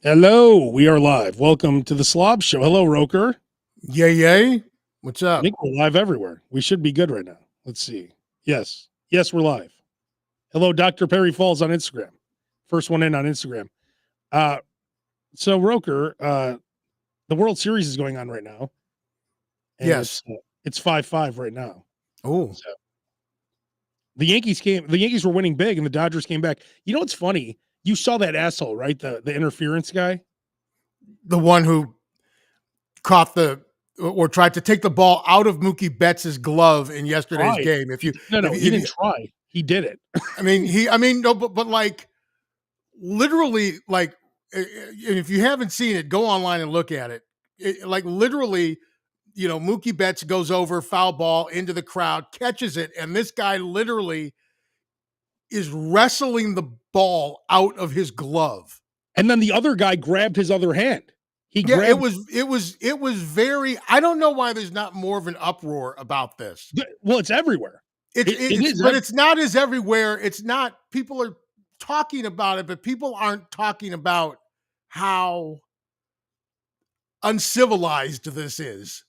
Hello, we are live. Welcome to the SLOB show. Hello, Roker. Yay, yay. What's I up? think we're live everywhere. We should be good right now. Let's see. Yes, we're live. Hello, Dr. Perry Falls on Instagram. First one in on Instagram. So Roker, the World Series is going on right now. And Yes. it's 5-5 right now. Oh, So the Yankees were winning big and the Dodgers came back. You know what's funny? You saw that asshole, right? The interference guy. the one who caught or tried to take the ball out of Mookie Betts' glove in yesterday's Tried. game. He didn't try. He did it. No, but like literally, like, if you haven't seen it, go online and look at it. Like literally, Mookie Betts goes over, foul ball into the crowd, catches it, and this guy literally is wrestling the ball out of his glove. And then the other guy grabbed his other hand. It was very. I don't know why there's not more of an uproar about this. Well, it's everywhere. It's not as everywhere. It's not. People are talking about it, but people aren't talking about how uncivilized this is.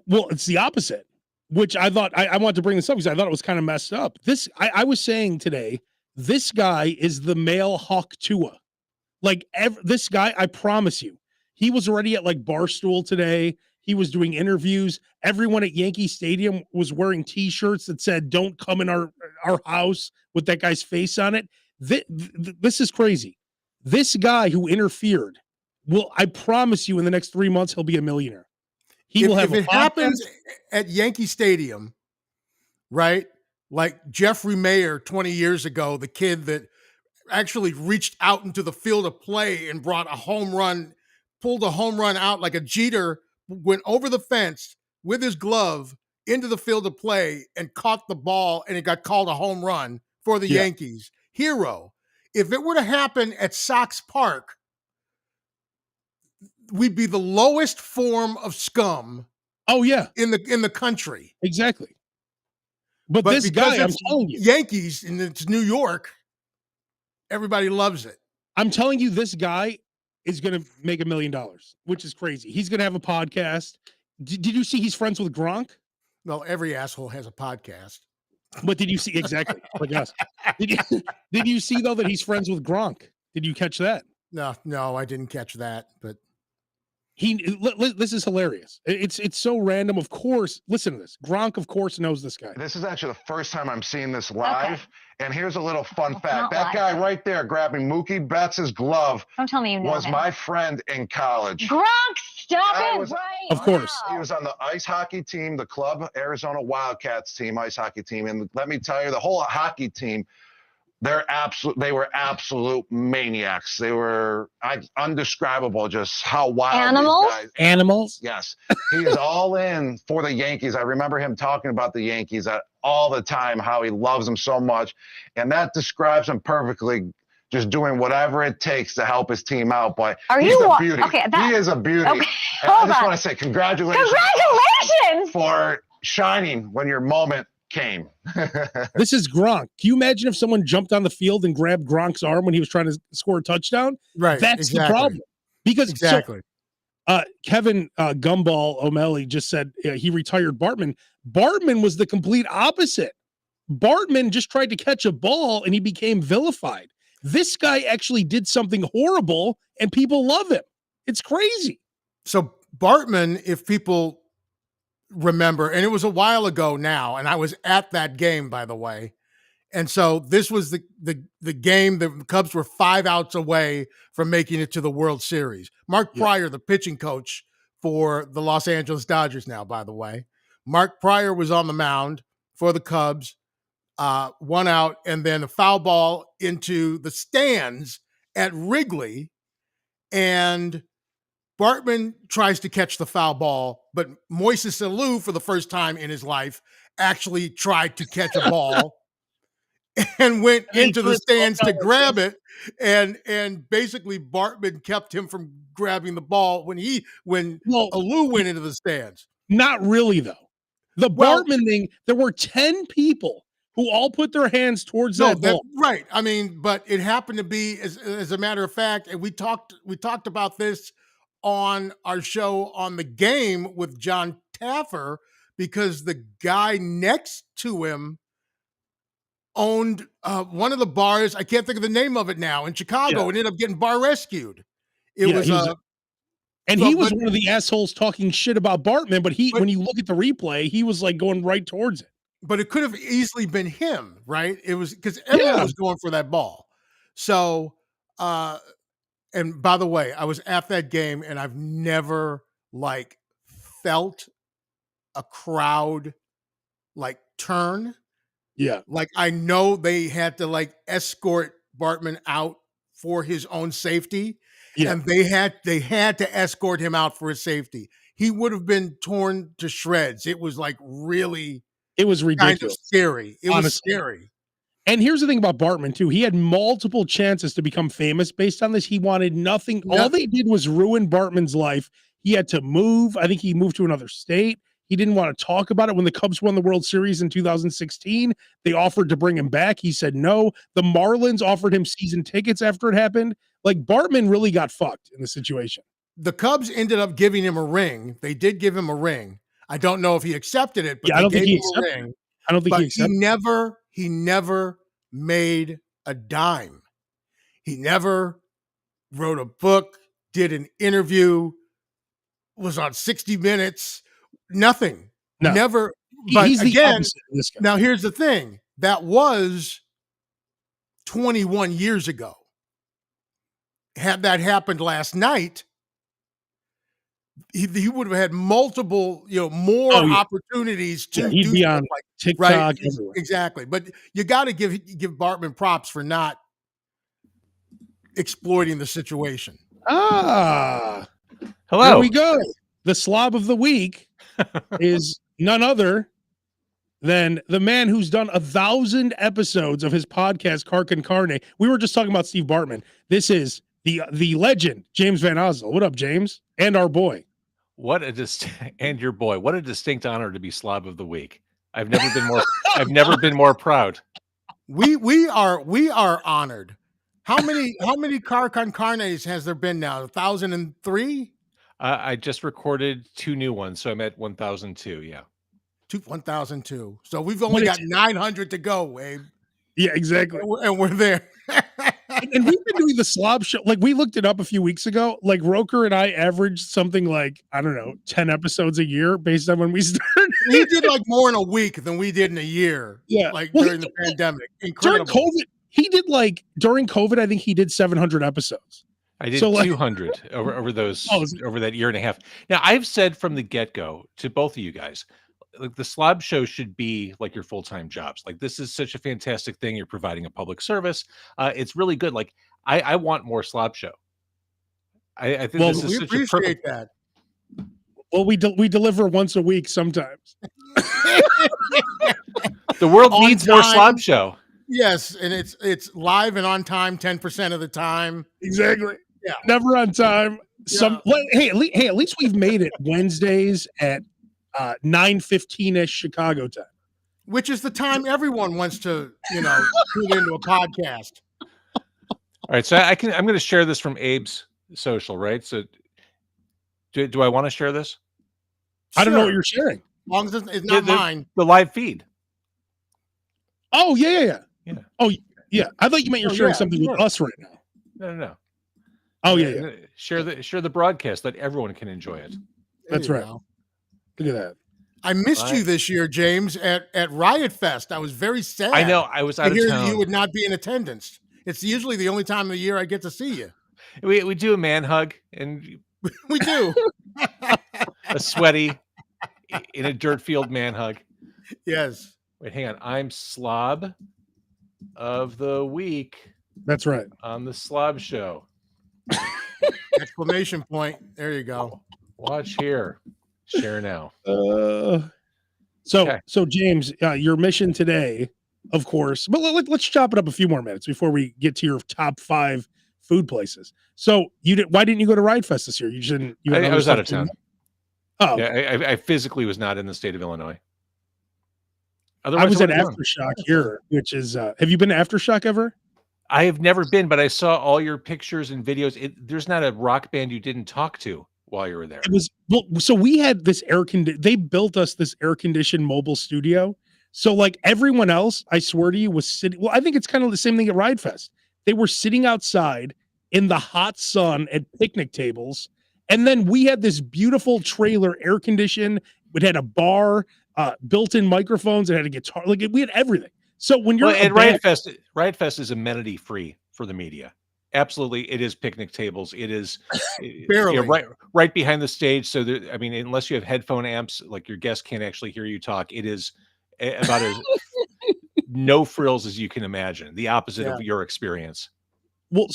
Well, it's the opposite, which I thought I want to bring this up because I thought it was kind of messed up. I was saying today, this guy is the male Hawk Tua. Like this guy, I promise you, he was already at like Barstool today. He was doing interviews. Everyone at Yankee Stadium was wearing T-shirts that said, "Don't come in our house," with that guy's face on it. This is crazy. This guy who interfered I promise you, in the next 3 months, he'll be a millionaire. He will have. If it happens at Yankee Stadium, right? Like Jeffrey Mayer 20 years ago, the kid that actually reached out into the field of play and brought a home run, pulled a home run out like a Jeter, went over the fence with his glove into the field of play and caught the ball, and it got called a home run for the Yankees. Hero. If it were to happen at Sox Park, we'd be the lowest form of scum. Oh yeah, in the country. Exactly. But this guy, I'm telling you, Yankees and it's New York, everybody loves it. I'm telling you, this guy is going to make $1 million, which is crazy. He's going to have a podcast. Did you see he's friends with Gronk? Well, every asshole has a podcast. But did you see exactly like us? Did you see though that he's friends with Gronk? Did you catch that? No, I didn't catch that. But this is hilarious. It's so random. Of course, listen to this. Gronk, of course, knows this guy. This is actually the first time I'm seeing this live. Okay. And here's a little fun fact. That guy right there grabbing Mookie Betts' glove Don't tell me you know was him. my friend in college. Gronk, stop it, right? Of course. He was on the ice hockey team, the club Arizona Wildcats team, ice hockey team. And let me tell you, the whole hockey team, they were absolute maniacs. They were undescribable, just how wild. Animals. Yes, he is all in for the Yankees. I remember him talking about the Yankees all the time, how he loves them so much, and that describes him perfectly. Just doing whatever it takes to help his team out. But he's a beauty. Okay, he is a beauty. Okay, I just want to say congratulations for shining when your moment came. This is Gronk. Can you imagine if someone jumped on the field and grabbed Gronk's arm when he was trying to score a touchdown? Right. That's the problem. Because exactly. Kevin Gumball O'Malley just said he retired Bartman. Bartman was the complete opposite. Bartman just tried to catch a ball and he became vilified. This guy actually did something horrible and people love him. It's crazy. So Bartman, if people remember, and it was a while ago now, and I was at that game, by the way. And so this was the game the Cubs were 5 outs away from making it to the World Series. Mark Pryor, the pitching coach for the Los Angeles Dodgers now, by the way. Mark Pryor was on the mound for the Cubs, 1 out, and then a foul ball into the stands at Wrigley. And Bartman tries to catch the foul ball, but Moises Alou, for the first time in his life, actually tried to catch a ball and went into the stands to grab it. And basically Bartman kept him from grabbing the ball when Alou went into the stands. Not really, though. The Bartman thing, there were 10 people who all put their hands towards No, that ball. right. I mean, but it happened to be, as a matter of fact, and we talked about this on our show on the game with John Taffer, because the guy next to him owned one of the bars. I can't think of the name of it now in Chicago, and ended up getting bar rescued. It was and he was one of the assholes talking shit about Bartman, but when you look at the replay, he was like going right towards it. But it could have easily been him, right? It was because everyone was going for that ball. So, and by the way, I was at that game and I've never like felt a crowd like turn. Yeah. Like I know they had to like escort Bartman out for his own safety. Yeah. And they had to escort him out for his safety. He would have been torn to shreds. It was like really, it was ridiculous. Kind of scary. It was scary. And here's the thing about Bartman too. He had multiple chances to become famous based on this. He wanted nothing. All they did was ruin Bartman's life. He had to move. I think he moved to another state. He didn't want to talk about it. When the Cubs won the World Series in 2016, they offered to bring him back. He said no. The Marlins offered him season tickets after it happened. Like Bartman really got fucked in the situation. The Cubs ended up giving him a ring. They did give him a ring. I don't know if he accepted it, but I don't think he accepted it. I don't think he accepted it. He never made a dime. He never wrote a book, did an interview, was on 60 Minutes, nothing. No. Never. But he's again, now here's the thing. That was 21 years ago. Had that happened last night, he would have had multiple, more opportunities to he'd do be on like TikTok. Right? Exactly. But you got to give Bartman props for not exploiting the situation. Hello. There we go. The slob of the week is none other than the man who's done 1,000 episodes of his podcast, Cark and Carne. We were just talking about Steve Bartman. This is the legend, James Van Osdale. What up, James? And our boy. And your boy. What a distinct honor to be slob of the week. I've never been more proud. We are honored. How many Cark and Carnes has there been now? 1,003? I just recorded 2 new ones, so I'm at 1,002. Yeah. 1,002. So we've only got 900 to go, Abe. Yeah, exactly. And we're there. And we've been doing the slob show. Like we looked it up a few weeks ago. Like Roker and I averaged something like, I don't know, 10 episodes a year based on when we started. He did like more in a week than we did in a year. Yeah. Like during the pandemic. Incredible. During COVID, I think he did 700 episodes. I did 200 over that year and a half. Now I've said from the get-go to both of you guys, like the slob show should be like your full-time jobs. Like this is such a fantastic thing. You're providing a public service. It's really good. Like I want more slob show. I think this is such a perfect that. Well, we deliver once a week sometimes. The world needs more slob show. Yes, and it's live and on time 10% of the time. Exactly. Yeah. Never on time. Hey, at least we've made it Wednesdays at 9:15ish Chicago time, which is the time everyone wants to, tune into a podcast. All right, so I'm going to share this from Abe's social, right? So, do I want to share this? I don't know what you're sharing. As long as it's not mine. The live feed. Oh yeah. Oh yeah. I thought you meant you're sharing something with us right now. No. Oh yeah. Share the broadcast. Let everyone can enjoy it. That's right. Look at that. I missed you this year, James, at Riot Fest. I was very sad. I know. I was out of town. You would not be in attendance. It's usually the only time of the year I get to see you. We do a man hug, and we do a sweaty in a dirt field man hug. Yes. Wait, hang on. I'm slob of the week. That's right. On the slob show. Exclamation point. There you go. Watch here. Share now. So James, your mission today, of course, but let's chop it up a few more minutes before we get to your top 5 food places. So why didn't you go to Riot Fest this year? I was out of town. Oh, yeah. I physically was not in the state of Illinois. Otherwise, I was at would've gone. Aftershock here, which is have you been to Aftershock ever? I have never been, but I saw all your pictures and videos. There's not a rock band you didn't talk to while you were there. It was well, so we had this they built us this air conditioned mobile studio. So like everyone else, I swear to you, was sitting. Well, I think it's kind of the same thing at Ride Fest. They were sitting outside in the hot sun at picnic tables, and then we had this beautiful trailer, air conditioned. It had a bar, built-in microphones. It had a guitar. Like we had everything. So when you're at Riot Fest is amenity free for the media. Absolutely, it is picnic tables. It is Barely. right behind the stage. So I mean, unless you have headphone amps, like your guests can't actually hear you talk. It is about as no frills as you can imagine. The opposite of your experience. Well,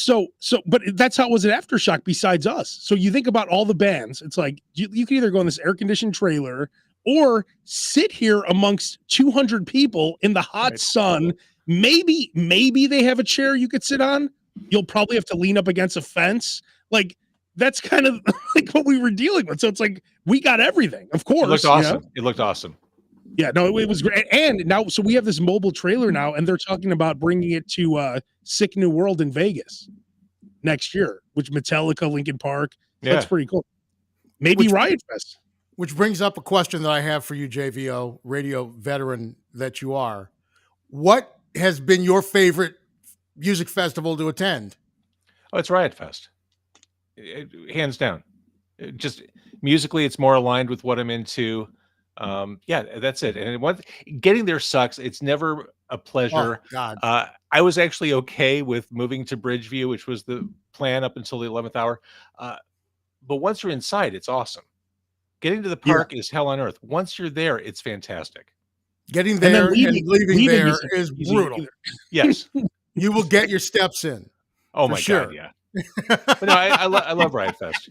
but that's how it was at Aftershock. Besides us, so you think about all the bands. It's like you can either go in this air conditioned trailer or sit here amongst 200 people in the hot sun. Maybe they have a chair you could sit on. You'll probably have to lean up against a fence. Like that's kind of like what we were dealing with. So it's like we got everything. Of course, it looked awesome. It looked awesome. Yeah, no, it was great. And now, so we have this mobile trailer now, and they're talking about bringing it to Sick New World in Vegas next year, which Metallica, Linkin Park. So that's pretty cool. Maybe Riot Fest. Which brings up a question that I have for you, JVO, radio veteran that you are. What has been your favorite music festival to attend? Oh, it's Riot Fest. Hands down. Just musically, it's more aligned with what I'm into. That's it. And getting there sucks. It's never a pleasure. Oh, God. I was actually okay with moving to Bridgeview, which was the plan up until the 11th hour. But once you're inside, it's awesome. Getting to the park is hell on earth. Once you're there, it's fantastic. Getting there and leaving there is brutal. Yes. You will get your steps in. Oh my God, yeah. But no, I love Riot Fest.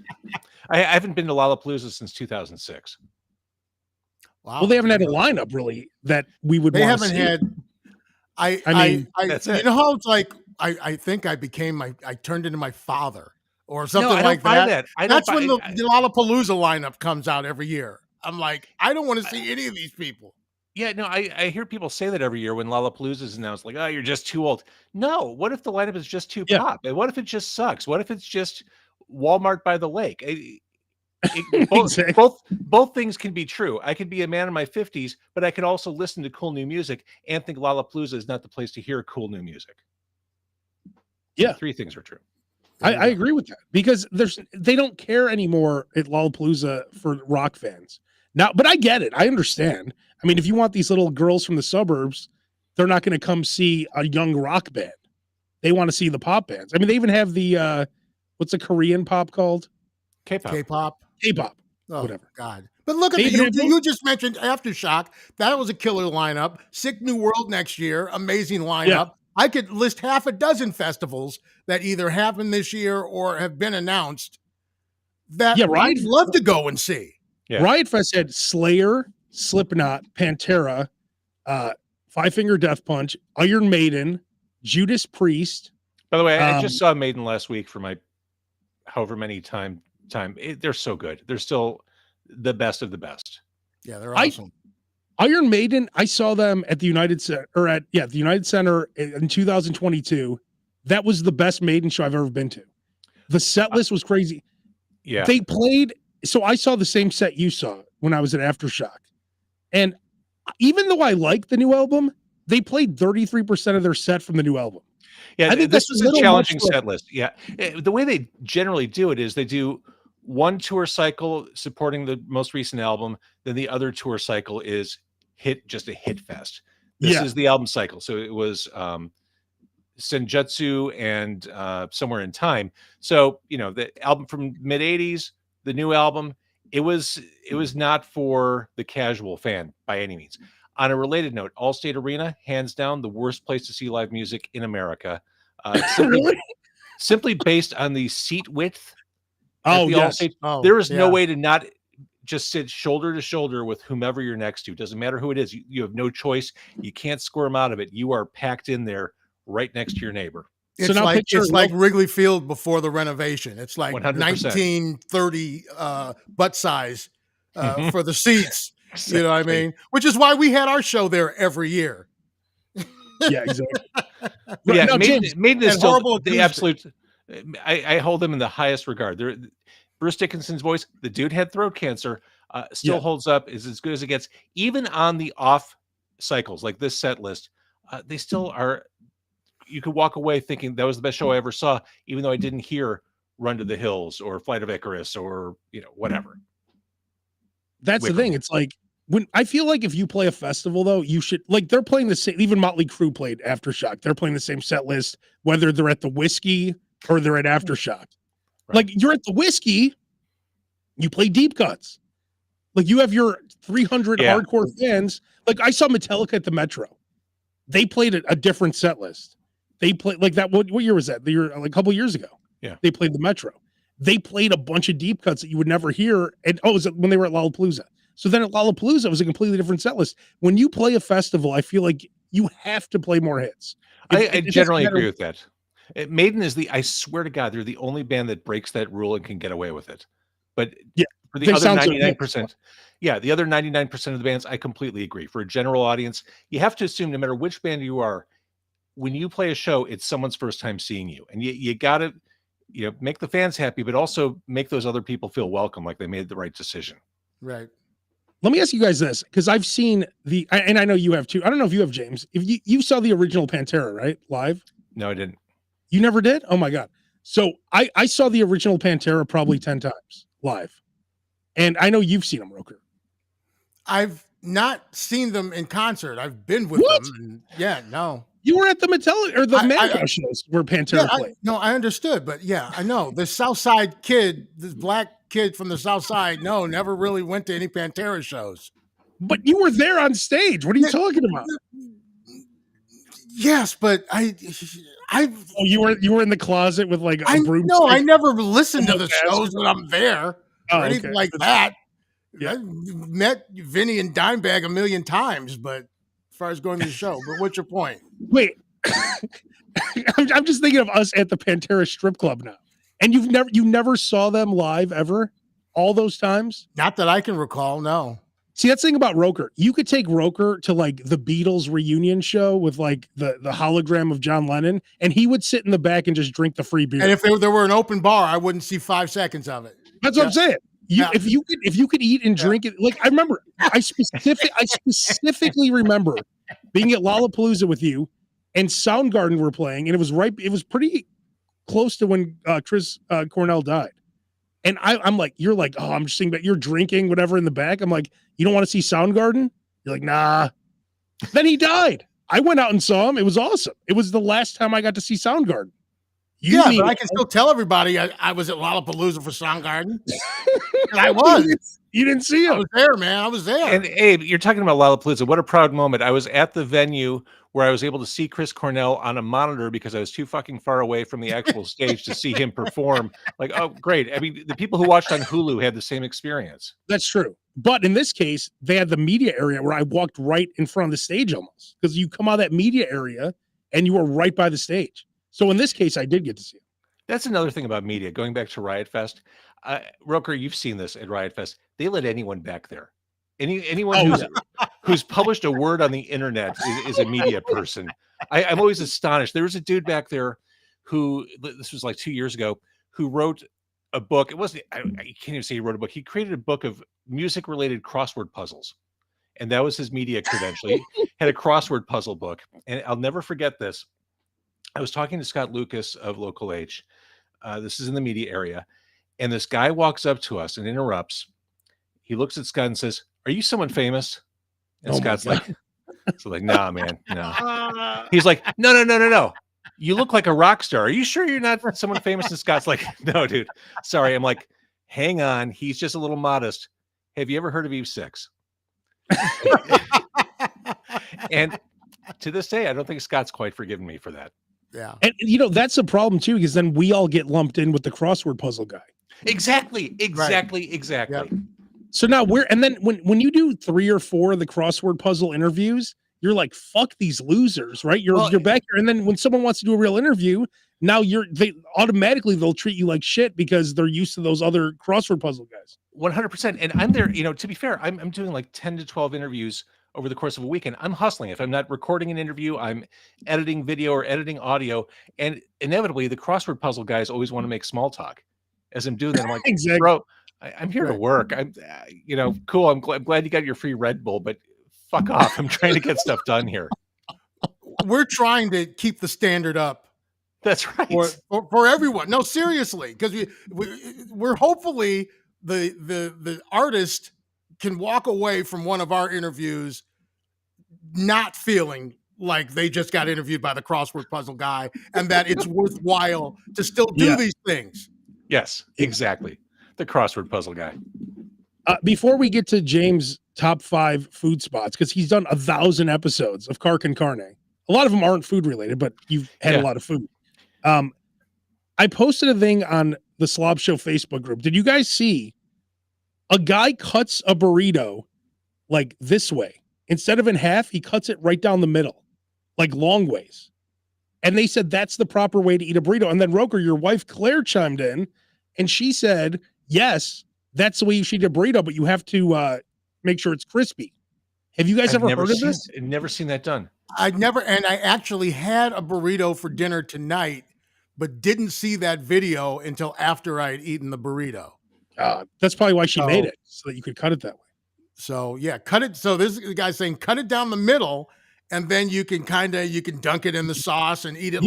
I haven't been to Lollapalooza since 2006. Wow. Well, they haven't had a lineup really that we would. They haven't had. I that's it. You know how it's like. I think I turned into my father or something I don't like buy that. That's when the Lollapalooza lineup comes out every year. I'm like, I don't want to see any of these people. Yeah, no, I hear people say that every year when Lollapalooza is announced, like, oh, you're just too old. No, what if the lineup is just too pop? And what if it just sucks? What if it's just Walmart by the lake? Both things can be true. I could be a man in my 50s, but I can also listen to cool new music and think Lollapalooza is not the place to hear cool new music. Yeah. Three things are true. I agree with that because they don't care anymore at Lollapalooza for rock fans. Now, but I get it. I understand. I mean, if you want these little girls from the suburbs, they're not going to come see a young rock band. They want to see the pop bands. I mean, they even have the what's the Korean pop called? K-pop. Oh, whatever. God. But look at you just mentioned Aftershock. That was a killer lineup. Sick New World next year. Amazing lineup. Yeah. I could list half a dozen festivals that either happened this year or have been announced that I'd love to go and see. Yeah. Riot Fest had Slayer, Slipknot, Pantera, Five Finger Death Punch, Iron Maiden, Judas Priest. By the way, I just saw Maiden last week for my however many time. They're so good. They're still the best of the best. Yeah, they're awesome. Iron Maiden, I saw them at the United Center in 2022. That was the best Maiden show I've ever been to. The set list was crazy. Yeah. They played, so I saw the same set you saw when I was at Aftershock. And even though I like the new album, they played 33% of their set from the new album. Yeah, I think this was a challenging set list. Yeah. The way they generally do it is they do one tour cycle supporting the most recent album, then the other tour cycle is just a hit fest. This is the album cycle. So it was Senjutsu and Somewhere in Time. So, the album from mid 80s, the new album, it was not for the casual fan by any means. On a related note, Allstate Arena, hands down, the worst place to see live music in America. Simply based on the seat width. Oh, yes. There is no way to not just sit shoulder to shoulder with whomever you're next to. Doesn't matter who it is. You have no choice. You can't squirm out of it. You are packed in there right next to your neighbor. It's like Wrigley Field before the renovation. It's like 100%. 1930 butt size for the seats. You know what I mean? Which is why we had our show there every year. Yeah, exactly. But yeah, No, Maiden is and still horrible the acoustic. absolute. I hold them in the highest regard. Bruce Dickinson's voice, the dude had throat cancer, still Yeah. holds up, is as good as it gets. Even on the off cycles like this set list, they still are. You could walk away thinking that was the best show I ever saw, even though I didn't hear Run to the Hills or Flight of Icarus or whatever. That's the thing. It's like when I feel like if you play a festival, though, you should like they're playing the same. Even Motley Crue played Aftershock. They're playing the same set list, whether they're at the Whiskey or they're at Aftershock. Right. Like you're at the Whiskey, you play deep cuts. Like you have your 300 hardcore fans. Like I saw Metallica at the Metro. They played a different set list. They played like that. What year was that? The year like a couple years ago. Yeah, they played the Metro. They played a bunch of deep cuts that you would never hear. And it was when they were at Lollapalooza. So then at Lollapalooza, it was a completely different set list. When you play a festival, I feel like you have to play more hits. I generally agree with that. Maiden is I swear to God, they're the only band that breaks that rule and can get away with it. But yeah, for the other 99%, the other 99% of the bands, I completely agree. For a general audience, you have to assume no matter which band you are, when you play a show, it's someone's first time seeing you. And you got to make the fans happy, but also make those other people feel welcome, like they made the right decision. Right. Let me ask you guys this, because I've seen and I know you have too. I don't know if you have, James. If you saw the original Pantera, right? Live? No, I didn't. You never did? Oh my God. So I saw the original Pantera probably 10 times live. And I know you've seen them, Roker. I've not seen them in concert. I've been with them. And no. You were at the Metallica or the Manco shows where Pantera played. No, I understood, but I know the South Side kid, this black kid from the South Side. No, never really went to any Pantera shows. But you were there on stage. What are you talking about? Yes, but you were in the closet with like a broom. No, I never listened to the shows when I'm there or anything like that. Yeah. I met Vinny and Dimebag a million times, but as far as going to the show, but what's your point? Wait, I'm just thinking of us at the Pantera strip club now, and you never saw them live ever, all those times. Not that I can recall. No. See, that's the thing about Roker. You could take Roker to like the Beatles reunion show with like the hologram of John Lennon, and he would sit in the back and just drink the free beer. And if there were an open bar, I wouldn't see 5 seconds of it. That's what I'm saying. If you could eat and drink it, like I remember, I specifically remember being at Lollapalooza with you, and Soundgarden were playing, and it was pretty close to when Chris Cornell died, and I'm like, you're like, oh, I'm just thinking about you're drinking whatever in the back. I'm like, you don't want to see Soundgarden? You're like, nah. Then he died. I went out and saw him. It was awesome. It was the last time I got to see Soundgarden. But I can still tell everybody I was at Lollapalooza for Soundgarden. And I was. You didn't see him. I was there, man. I was there. And Abe, you're talking about Lollapalooza. What a proud moment. I was at the venue where I was able to see Chris Cornell on a monitor because I was too fucking far away from the actual stage to see him perform. Like, oh, great. I mean, the people who watched on Hulu had the same experience. That's true. But in this case, they had the media area where I walked right in front of the stage almost, because you come out of that media area and you were right by the stage. So in this case, I did get to see him. That's another thing about media. Going back to Riot Fest, Roker, you've seen this at Riot Fest. They let anyone back there. Anyone who's published a word on the internet is a media person. I'm always astonished. There was a dude back there who, this was like 2 years ago, who wrote a book. It wasn't, I can't even say he wrote a book. He created a book of music-related crossword puzzles. And that was his media credential. He had a crossword puzzle book. And I'll never forget this. I was talking to Scott Lucas of Local H. This is in the media area. And this guy walks up to us and interrupts. He looks at Scott and says, "Are you someone famous?" And Scott's like, "Nah, man, no." He's like, No. You look like a rock star. Are you sure you're not someone famous? And Scott's like, "No, dude. Sorry." I'm like, "Hang on. He's just a little modest. Have you ever heard of Eve 6?" And to this day, I don't think Scott's quite forgiven me for that. Yeah. And that's a problem too, because then we all get lumped in with the crossword puzzle guy. Exactly. Yep. So now then when you do 3 or 4 of the crossword puzzle interviews, you're like, fuck these losers, right? You're back here. And then when someone wants to do a real interview, now they'll treat you like shit because they're used to those other crossword puzzle guys. 100%. And I'm there, to be fair, I'm doing like 10 to 12 interviews over the course of a weekend. I'm hustling. If I'm not recording an interview, I'm editing video or editing audio. And inevitably, the crossword puzzle guys always want to make small talk. As I'm doing that, I'm like, Exactly. bro, I'm here to work. I'm, cool. I'm glad you got your free Red Bull, but fuck off. I'm trying to get stuff done here. We're trying to keep the standard up. That's right. For everyone. No, seriously, because we're hopefully the artist can walk away from one of our interviews not feeling like they just got interviewed by the crossword puzzle guy and that it's worthwhile to still do these things. Yes, exactly. The crossword puzzle guy. Before we get to James' top 5 food spots, because he's done 1,000 episodes of Car Con Carne. A lot of them aren't food related, but you've had a lot of food. I posted a thing on the SLOB Show Facebook group. Did you guys see a guy cuts a burrito like this way? Instead of in half, he cuts it right down the middle, like long ways. And they said that's the proper way to eat a burrito. And then Roker, your wife Claire, chimed in and she said, yes, that's the way you should eat a burrito, but you have to make sure it's crispy. Have you guys ever heard of this? I've never seen that done. And I actually had a burrito for dinner tonight, but didn't see that video until after I had eaten the burrito. That's probably why she made it, so that you could cut it that way. So yeah, cut it. So this guy's saying cut it down the middle, and then you can dunk it in the sauce and eat it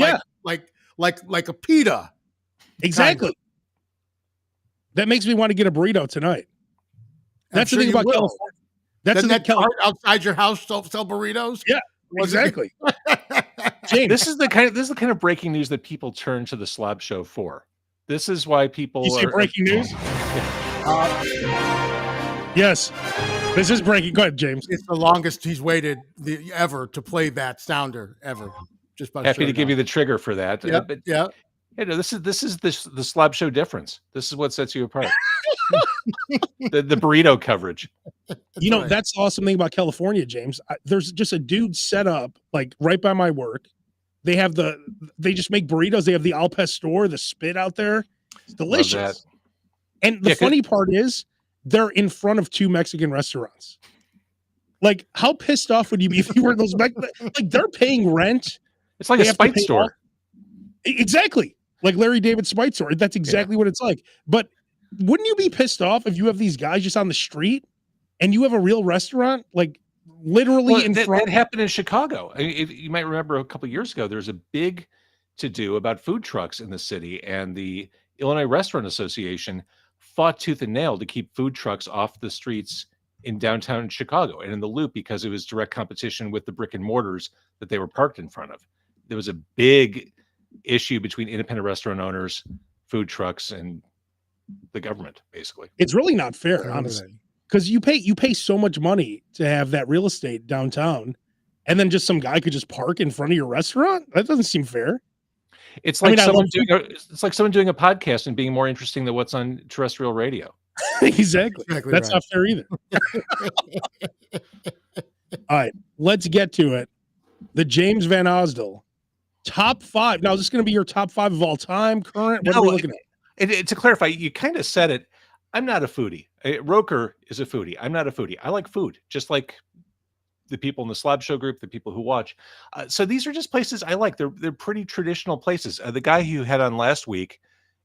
like a pita. Exactly. Kinda. That makes me want to get a burrito tonight. That's the thing about California. Doesn't that outside your house sell burritos? Yeah, exactly. James, this is the kind of breaking news that people turn to the SLOB Show for. This is why people breaking news. Yes, this is breaking. Go ahead, James. It's the longest he's waited ever to play that sounder ever. Just happy to give you the trigger for that. Yeah. This is the SLOB Show difference. This is what sets you apart. the burrito coverage. That's the awesome thing about California, James. There's just a dude set up like right by my work. They just make burritos. They have the al pastor, the spit out there. It's delicious. And the funny part is they're in front of 2 Mexican restaurants. Like, how pissed off would you be if you were in those like they're paying rent? It's like a spite store. Exactly. Like Larry David Spite store. That's exactly what it's like. But wouldn't you be pissed off if you have these guys just on the street and you have a real restaurant, like literally in front? That happened in Chicago. You might remember a couple of years ago, there was a big to-do about food trucks in the city, and the Illinois Restaurant Association fought tooth and nail to keep food trucks off the streets in downtown Chicago and in the Loop because it was direct competition with the brick and mortars that they were parked in front of. There was a big issue between independent restaurant owners, food trucks, and the government. Basically, it's really not fair, honestly, because you pay so much money to have that real estate downtown, and then just some guy could just park in front of your restaurant. That doesn't seem fair. It's like someone doing a podcast and being more interesting than what's on terrestrial radio. Exactly. That's not fair either. All right, let's get to it. The James Van Osdell top 5. Now, is this going to be your top 5 of all time, current? What are we looking at? To clarify, you kind of said it. I'm not a foodie. Roker is a foodie. I'm not a foodie. I like food, just like the people in the SLOB Show group, the people who watch. So these are just places I like. They're pretty traditional places. The guy who had on last week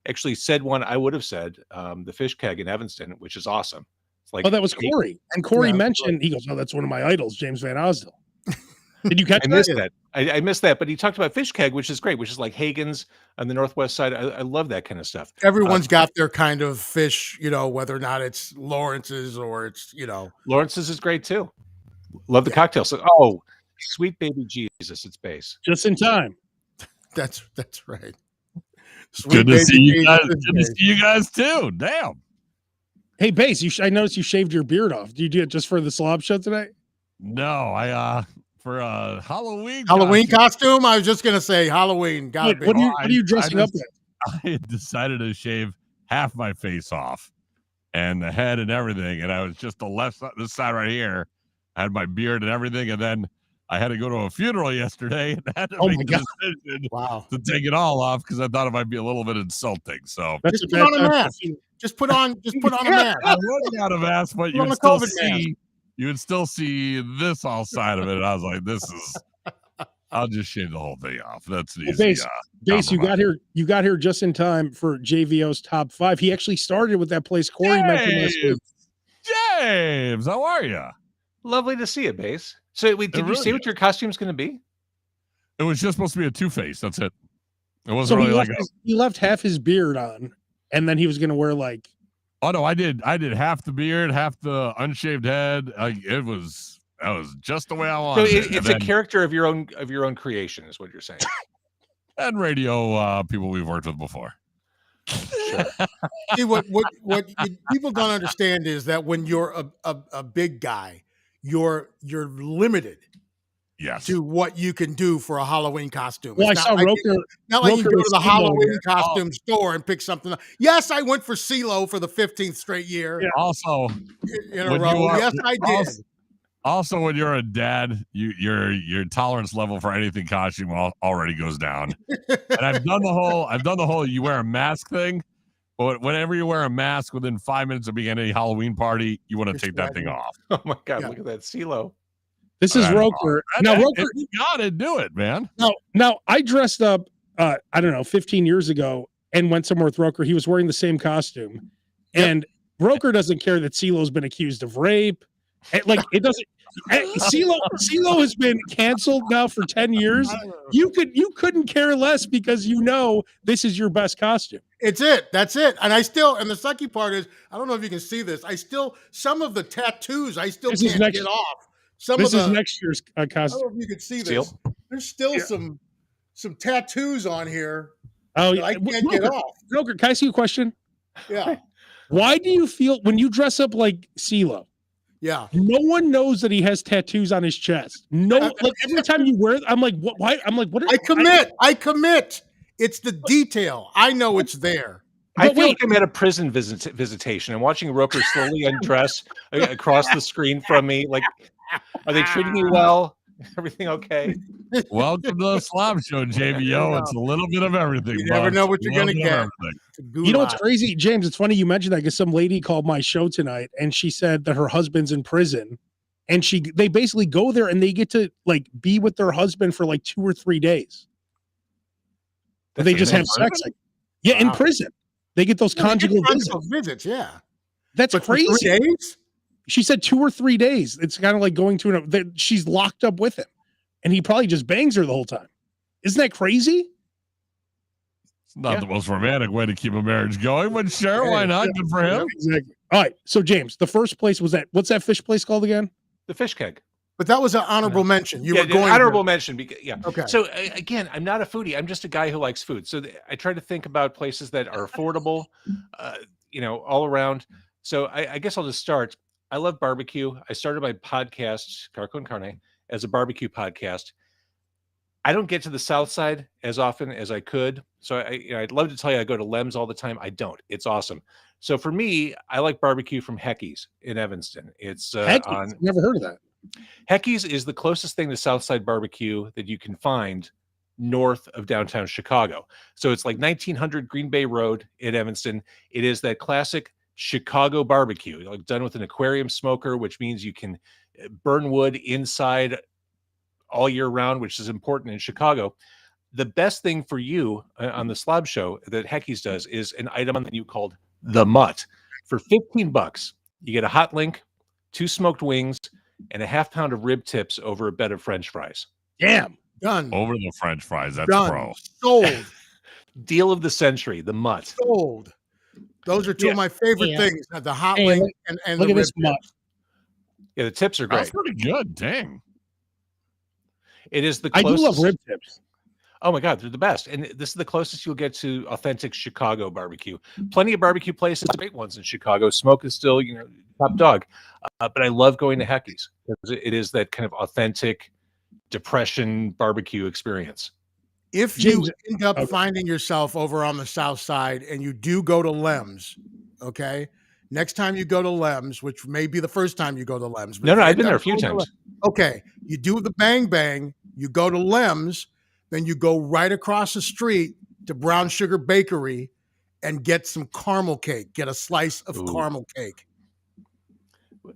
actually said one I would have said, the Fish Keg in Evanston, which is awesome. It's like, that was Corey. And Corey mentioned, he goes, oh, that's one of my idols, James Van Osdell. Did you catch that? Missed that. I missed that, but he talked about Fish Keg, which is great, which is like Hagen's on the Northwest side. I love that kind of stuff. Everyone's got their kind of fish, whether or not it's Lawrence's or it's, Lawrence's is great too. Love the cocktail. So, sweet baby Jesus, it's Base. Just in time. That's right. Good to see you guys. Good to see you guys too. Damn. Hey, Base, I noticed you shaved your beard off. Do you do it just for the SLOB Show today? No, I for a Halloween costume. I was just gonna say Halloween. What are you dressing up with? I decided to shave half my face off and the head and everything, and I was just the left side, this side right here. I had my beard and everything, and then I had to go to a funeral yesterday and had to Oh make my the God. decision Wow. to take it all off because I thought it might be a little bit insulting. So That's Just a put bad on a time for mask. Just put on a mask. I would not have asked, but Put you on would a still COVID mask. see this all side of it. And I was like, I'll just shave the whole thing off. That's an easy Base, you compromise. got here just in time for JVO's top 5. He actually started with that place Corey mentioned last week. James, how are you? Lovely to see you, Base. So wait, did you really say what your costume's going to be? It was just supposed to be a Two-Face. That's it. It wasn't really like he left half his beard on, and then he was going to wear like. Oh no, I did half the beard, half the unshaved head. That was just the way I So wanted it. it's a character of your own creation, is what you're saying. And radio people we've worked with before. Sure. See, what people don't understand is that when you're a big guy, you're limited Yes. to what you can do for a Halloween costume. Well, I It's saw Roker. not like you Roker go was to the CeeLo Halloween here. costume store and pick something up. Yes, I went for CeeLo for the 15th straight year Yeah. Also, in a when row. you are- Yes, I did. also, when you're a dad, your tolerance level for anything costume already goes down. And I've done the whole you wear a mask thing. But whenever you wear a mask within 5 minutes of being at any Halloween party, you want to take that thing off. Oh my God, Yeah. look at that CeeLo. This is Roker. Now Roker. You gotta do it, man. Now I dressed up. I don't know, 15 years ago, and went somewhere with Roker. He was wearing the same costume, and Roker doesn't care that CeeLo's been accused of rape. And, like it doesn't. CeeLo has been canceled now for 10 years. You couldn't care less because you know this is your best costume. It's it. That's it. And the sucky part is, I don't know if you can see this. Some of the tattoos I still This is can't get off. This is next year's I don't costume. know if you can see Steel? this. There's still some tattoos on here Oh, that I can't get off. Roker, can I ask you a question? Yeah. Why do you feel when you dress up like CeeLo? Yeah. No one knows that he has tattoos on his chest. No, like every time you wear it, I'm like, what? Why? I'm like, what? I commit. It's the detail. I know it's there. I But feel wait. like I'm at a prison visitation. I'm watching Roker slowly undress across the screen from me. Like, are they treating me well? Everything okay? Welcome to the SLOB show, JVO. It's a little bit of everything. You never bud. know what you're Little gonna bit of get. everything. It's a You know what's goulash. crazy, James? It's funny you mentioned that because some lady called my show tonight and she said that her husband's in prison, and they basically go there and they get to like be with their husband for like 2 or 3 days. They just have sex. Yeah, in Wow. prison. They get those conjugal visits. visits. Yeah. That's But for crazy. 3 days? She said 2 or 3 days. It's kind of like going to she's locked up with him, and he probably just bangs her the whole time. Isn't that crazy? It's not the most romantic way to keep a marriage going, but sure, why not? Good for him. Exactly. All right. So James, the first place was what's that fish place called again? The fish keg. But that was an honorable mention. You were going honorable mention. Because, Okay. So again, I'm not a foodie. I'm just a guy who likes food. So I try to think about places that are affordable, all around. So I guess I'll just start. I love barbecue. I started my podcast, Car Con Carne, as a barbecue podcast. I don't get to the South Side as often as I could. So I'd love to tell you I go to Lem's all the time. I don't. It's awesome. So for me, I like barbecue from Hecky's in Evanston. It's Hecky's? Never heard of that. Hecky's is the closest thing to Southside barbecue that you can find north of downtown Chicago. So it's like 1900 Green Bay Road in Evanston. It is that classic Chicago barbecue, like done with an aquarium smoker, which means you can burn wood inside all year round, which is important in Chicago. The best thing for you on the SLOB show that Hecky's does is an item on the menu called the Mutt. For $15, you get a hot link, 2 smoked wings, and a half pound of rib tips over a bed of French fries. Damn. Done. Over the French fries. That's Done. pro. Sold. Deal of the century, the Mutt. Sold. Those are two of my favorite things. The hot Hey, link and Look the at this rib mutt. tips. Yeah, the tips are That's great. pretty good. Dang. It is the I closest. do love rib tips. Oh my God, they're the best. And this is the closest you'll get to authentic Chicago barbecue. Plenty of barbecue places, great ones in Chicago. Smoke is still, top dog. But I love going to Hecky's because it is that kind of authentic Depression barbecue experience. If James- you end up finding yourself over on the South Side and you do go to Lem's, okay, Next time you go to Lem's, which may be the first time you go to Lem's. But No, if no, you I've end been there a up few going to times. Okay, you do the Bang Bang, you go to Lem's, then you go right across the street to Brown Sugar Bakery and get some caramel cake. Get a slice of Ooh. caramel cake.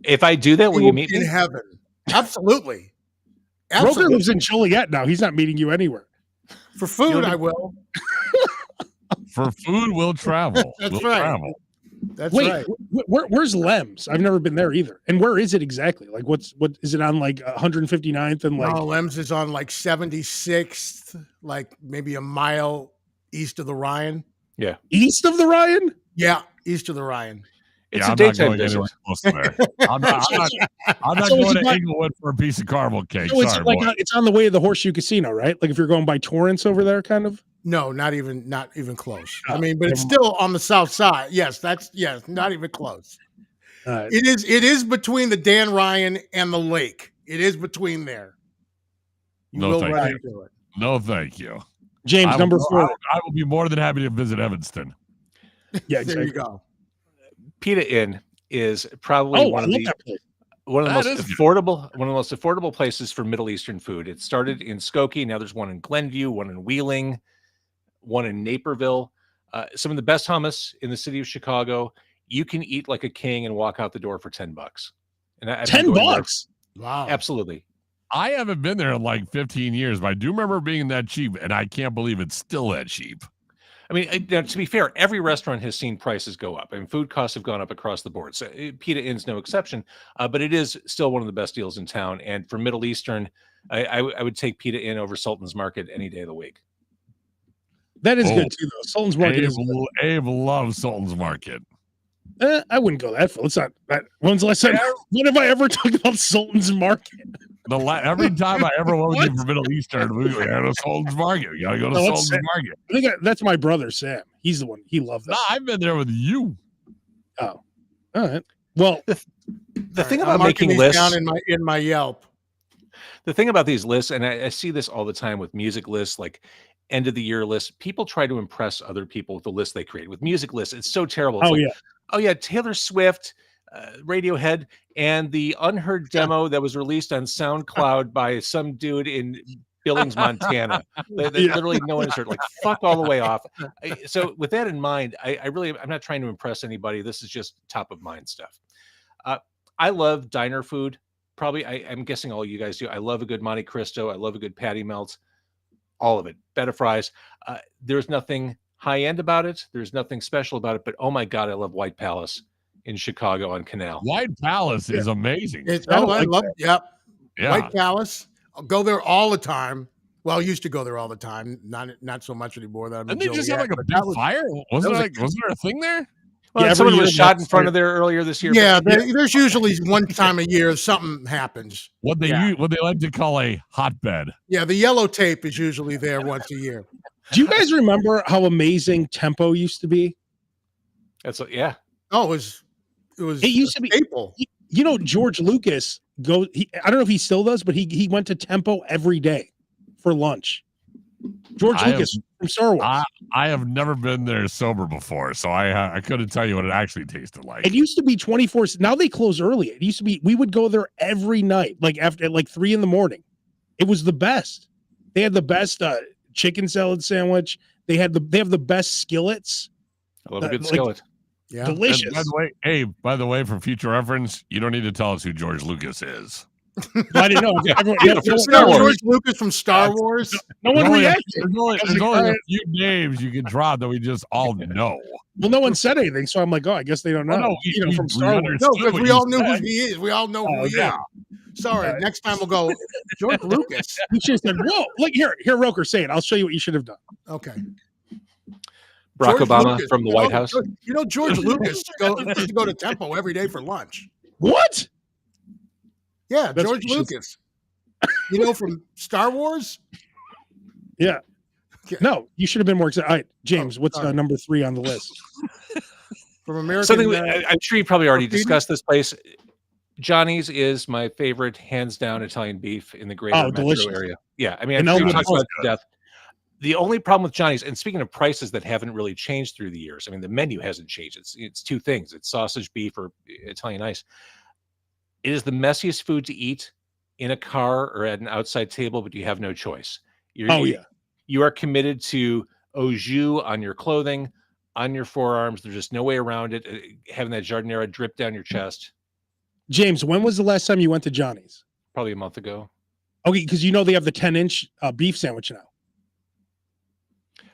If I do that, will you meet in me? heaven? Absolutely. Roker Absolutely. lives in Joliet now. He's not meeting you anywhere. For food, live in- I will. For food, we'll travel. That's we'll right. travel. That's Wait, right. where's Lem's? I've never been there either. And where is it exactly? Like, what is it on? Like 159th and like? No, Lem's is on like 76th, like maybe a mile east of the Ryan. East of the Ryan? Yeah, east of the Ryan. It's Yeah, a I'm not daytime going visit. anywhere close to there. I'm not So is going it to not- Inglewood for a piece of caramel cake. So it's Sorry, like boy. it's on the way to the Horseshoe Casino, right? Like if you're going by Torrance over there, kind of. No, not even close. I Oh, mean, but it's never still on the south side. Yes, not even close. It is between the Dan Ryan and the lake. It is between there. You No, will thank run you. into it. No, thank you. James, number 4. I will be more than happy to visit Evanston. Yeah, There you exactly. go. Pita Inn is probably Oh, I one of love the that place. one of the That most is good. affordable places for Middle Eastern food. It started in Skokie. Now there's one in Glenview, one in Wheeling, one in Naperville. Some of the best hummus in the city of Chicago. You can eat like a king and walk out the door for $10. And I've been going there- $10. Wow. Absolutely. I haven't been there in like 15 years, but I do remember being that cheap, and I can't believe it's still that cheap. I mean, now, to be fair, every restaurant has seen prices go up, and food costs have gone up across the board. So Pita Inn's no exception, but it is still one of the best deals in town. And for Middle Eastern, I would take Pita Inn over Sultan's Market any day of the week. That is Oh. good too, though. Sultan's Market is. Abe loves Sultan's Market. I wouldn't go that far. It's not that. When's the last time? When have I ever talked about Sultan's Market? Every time I ever went with you for Middle Eastern, we go to Sultan's Market. You gotta go to No, it's Sultan's Sam. Market. I think that's my brother Sam. He's the one. He loved that. No, I've been there with you. Oh, all right. Well, The thing I'm about marking making these lists, down in my Yelp. the thing about these lists, and I see this all the time with music lists, like end of the year lists. People try to impress other people with the list they create. With music lists, it's so terrible. It's oh like, yeah. oh yeah, Taylor Swift, Radiohead, and the unheard demo that was released on SoundCloud by some dude in Billings, Montana. Literally no one has heard. Like, fuck all the way off. So with that in mind, I'm not trying to impress anybody. This is just top of mind stuff. I love diner food. Probably, I'm guessing all you guys do. I love a good Monte Cristo. I love a good patty melt. All of it. Bed of fries. There's nothing high end about it. There's nothing special about it. But oh my God, I love White Palace in Chicago on Canal. White Palace is amazing. I love. Yep. Yeah. White Palace. I'll go there all the time. Well, I used to go there all the time. Not so much anymore. That I'm in Didn't they just have Joliet, like a but big that was- fire? Wasn't there a thing there? Well, Yeah, every someone year was shot in that's front of there earlier this year. Yeah, but- there's usually one time a year something happens. What they like to call a hotbed. Yeah, the yellow tape is usually there once a year. Do you guys remember how amazing Tempo used to be? Yeah. Oh, it was It used a to be- staple. You know, George Lucas I don't know if he still does, but he went to Tempo every day for lunch. George Lucas from Star Wars. I have never been there sober before, so I couldn't tell you what it actually tasted like. It used to be 24. Now they close early. It used to be we would go there every night, like after 3 a.m. It was the best. They had the best chicken salad sandwich. They have the best skillets. I love a good skillet. Yeah. Delicious. By the way, for future reference, you don't need to tell us who George Lucas is. I didn't know. George Lucas from Star Wars. No one reacted. There's only a few names you can drop that we just all know. Well, no one said anything, so I'm like, oh, I guess they don't know. No, from Star Wars. No, because we all knew who he is. We all know who he is. Sorry, Right. next time we'll go George Lucas. You should have said, whoa, look here, Roker, say it. I'll show you what you should have done. Okay. Barack George Obama Lucas. from the White House. You know, George Lucas used to go to Tempo every day for lunch. What? Yeah, That's George racist. Lucas. You know, from Star Wars? Yeah. Okay. No, you should have been more excited. All right, James, what's sorry. number 3 on the list? From American. Something I'm sure you probably already Tortini? discussed this place. Johnny's is my favorite, hands down, Italian beef in the greater metro delicious. area. Yeah, I mean, And I'm sure we Elmwood talked about it to death. The only problem with Johnny's, and speaking of prices that haven't really changed through the years, I mean, the menu hasn't changed. It's two things. It's sausage, beef, or Italian ice. It is the messiest food to eat in a car or at an outside table, but you have no choice. You are committed to au jus on your clothing, on your forearms. There's just no way around it. Having that giardiniera drip down your chest. James, when was the last time you went to Johnny's? Probably a month ago. Okay, because they have the 10-inch beef sandwich now.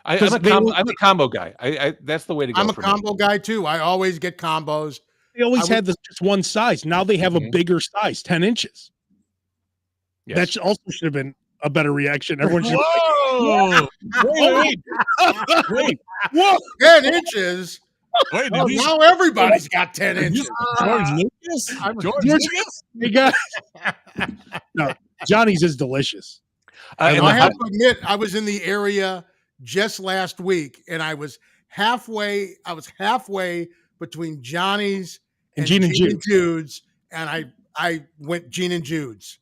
I'm a combo guy. I that's the way to go. I'm a combo guy too. I always get combos. They always had just one size. Now they have a bigger size, 10 inches. Yes. That also should have been a better reaction. Everyone should. Whoa! Wait. Whoa! 10 inches. Wait, now everybody's got 10 inches. George Lucas? George Lucas? Hey guys. No, Johnny's is delicious. I have to admit, I was in the area just last week, and I was halfway between Johnny's and Gene and Jude's, and I went Gene and Jude's.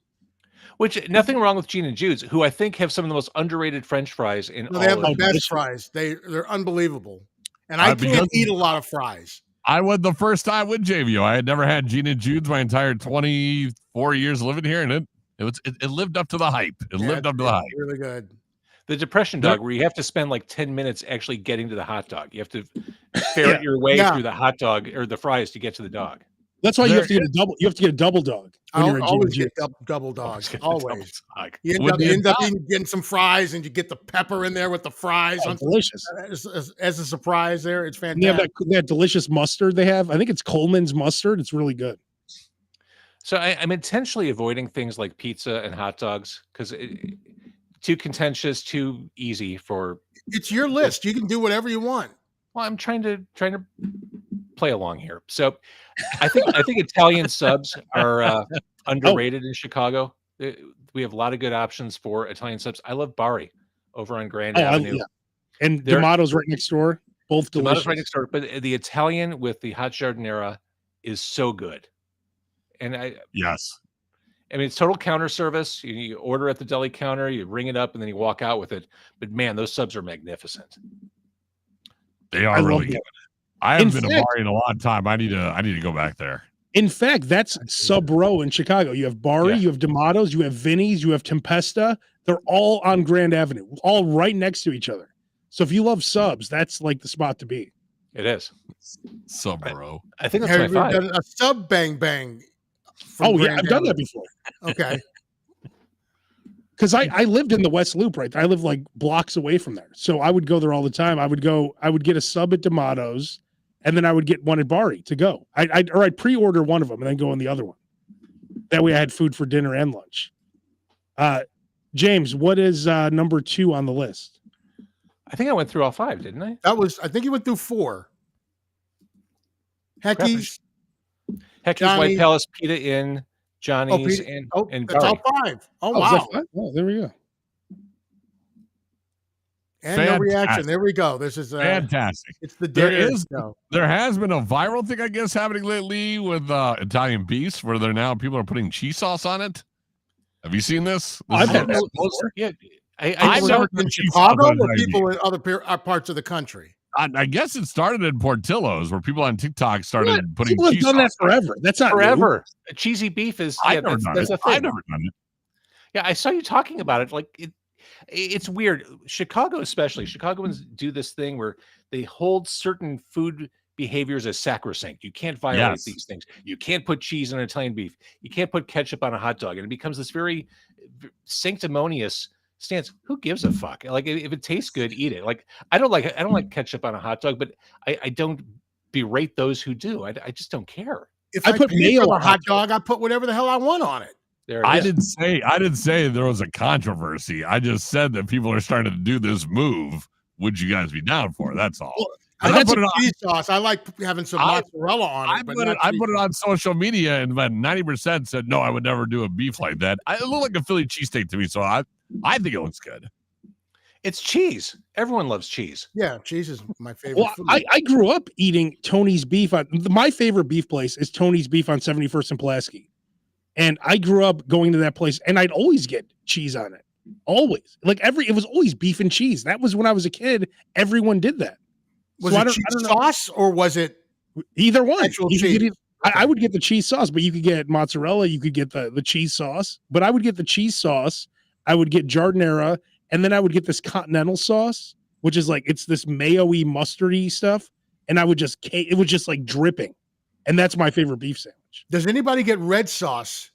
Which, nothing wrong with Gene and Jude's, who I think have some of the most underrated French fries in all. They have the best fries. They're unbelievable, and I can't eat a lot of fries. I went the first time with JVO. I had never had Gene and Jude's my entire 24 years living here, and it lived up to the hype. It lived up to the hype. Really good. The depression dog, where you have to spend like 10 minutes actually getting to the hot dog. You have to ferret your way through the hot dog or the fries to get to the dog. That's why you have to get a double. You have to get a double dog. I always get double dogs. Always. You end up getting some fries, and you get the pepper in there with the fries. Delicious. As a surprise, there, it's fantastic. And they have that delicious mustard they have. I think it's Coleman's mustard. It's really good. So I'm intentionally avoiding things like pizza and hot dogs because too contentious, too easy for. It's your list. You can do whatever you want. Well, I'm trying to play along here. So I think Italian subs are underrated in Chicago. We have a lot of good options for Italian subs. I love Bari over on Grand Avenue. Yeah. And D'Amato's right next door. Both delicious. D'Amato's right next door. But the Italian with the hot giardiniera is so good. And I mean, it's total counter service. You order at the deli counter, you ring it up, and then you walk out with it. But man, those subs are magnificent. They are really good. I haven't been to Bari in a long time. I need to go back there. In fact, that's Sub Row in Chicago. You have Bari, you have D'Amato's, you have Vinny's, you have Tempesta. They're all on Grand Avenue, all right next to each other. So if you love subs, that's like the spot to be. It is. Sub Row. I think that's my done a sub bang bang. I've done that before. Okay. Because I lived in the West Loop, right? I live like blocks away from there. So I would go there all the time. I would get a sub at D'Amato's, and then I would get one at Bari to go. I'd pre-order one of them and then go on the other one. That way I had food for dinner and lunch. James, what is number 2 on the list? I think I went through all 5, didn't I? I think you went through 4. Hecky's, White Palace, Pita Inn, Johnny's, and that's all 5. Oh, wow. Oh, there we go. And no reaction. There we go. This is fantastic. It's the dinner. There has been a viral thing, I guess, happening lately with Italian beefs, where people are putting cheese sauce on it. Have you seen this? I've never been in Chicago or people in other parts of the country. I guess it started in Portillo's, where people on TikTok started putting. People have done that forever. That's not forever. New. Cheesy beef is. I've never done it. Yeah, I saw you talking about it. Like it's weird. Chicago, especially Chicagoans, do this thing where they hold certain food behaviors as sacrosanct. You can't violate these things. You can't put cheese on Italian beef. You can't put ketchup on a hot dog, and it becomes this very sanctimonious stance. Who gives a fuck? Like if it tastes good, eat it. Like I don't like ketchup on a hot dog, but I don't berate those who do. I just don't care. If I put mayo on a hot dog, I put whatever the hell I want on it. I didn't say there was a controversy. I just said that people are starting to do this move. Would you guys be down for it? That's all. Well, I put it on cheese sauce. I like having some mozzarella on it. I put it on social media, and about 90% said no. I would never do a beef like that. It looked like a Philly cheesesteak to me, so I think it looks good. It's cheese. Everyone loves cheese. Yeah, cheese is my favorite. Well, I grew up eating Tony's beef. My favorite beef place is Tony's Beef on 71st and Pulaski. And I grew up going to that place, and I'd always get cheese on it. Always. Like it was always beef and cheese. That was when I was a kid. Everyone did that. Was So it cheese sauce or was it either one? actual You could cheese? get I would get the cheese sauce, but you could get mozzarella. You could get the cheese sauce, but I would get the cheese sauce. I would get giardiniera, and then I would get this continental sauce, which is like it's this mayo-y, mustardy stuff, and it was just like dripping, and that's my favorite beef sandwich. Does anybody get red sauce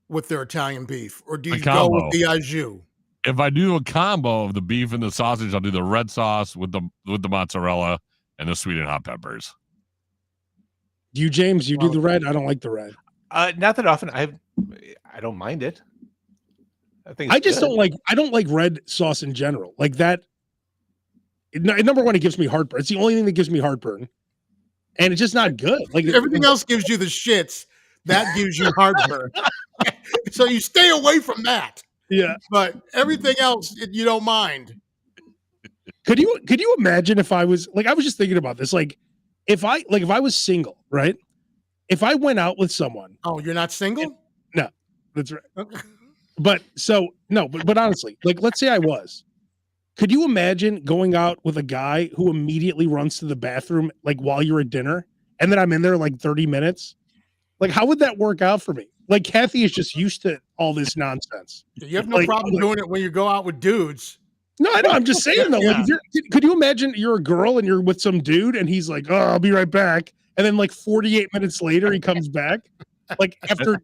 with their Italian beef, or do you go combo. with the au jus? If I do a combo of the beef and the sausage, I'll do the red sauce with the mozzarella and the sweet and hot peppers. You, James, you do the red? I don't like the red. Not that often. I don't mind it. I think I just don't like red sauce in general. Like that. Number one, it gives me heartburn. It's the only thing that gives me heartburn, and it's just not good. Like Everything else gives you the shits. That gives you heartburn. So you stay away from that. Yeah, but everything else you don't mind. Could you imagine if I was just thinking about this, like if I was single, right? If I went out with someone. Oh, you're not single? No, that's right. But honestly, like let's say I was. Could you imagine going out with a guy who immediately runs to the bathroom like while you're at dinner, and then I'm in there like 30 minutes? Like, how would that work out for me? Like, Kathy is just used to all this nonsense. You have no problem doing it when you go out with dudes. No, I know. I'm just saying though. Yeah. Like, could you imagine you're a girl and you're with some dude and he's like, "Oh, I'll be right back," and then like 48 minutes later he comes back, like after,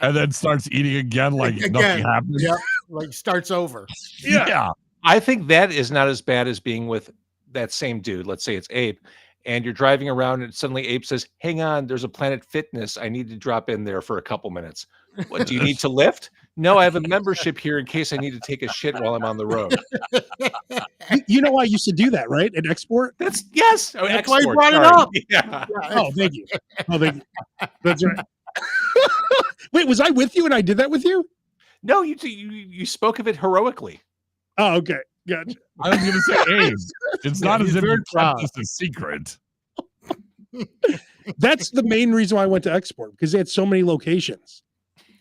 and then starts eating again, like nothing happened. Yeah, like starts over. Yeah. I think that is not as bad as being with that same dude. Let's say it's Abe, and you're driving around and suddenly Abe says, "Hang on, there's a Planet Fitness. I need to drop in there for a couple minutes." What, do you need to lift? No, I have a membership here in case I need to take a shit while I'm on the road. You know, I used to do that, right? At Export. That's yes. Oh, That's why you Export, brought it sorry. up. Yeah. Oh, thank you. Oh, thank you. That's right. Wait, was I with you and I did that with you? No, you spoke of it heroically. Oh, okay. Gotcha. I was going to say, Abe, it's not as if you kept proud. this a secret. That's the main reason why I went to Export, because they had so many locations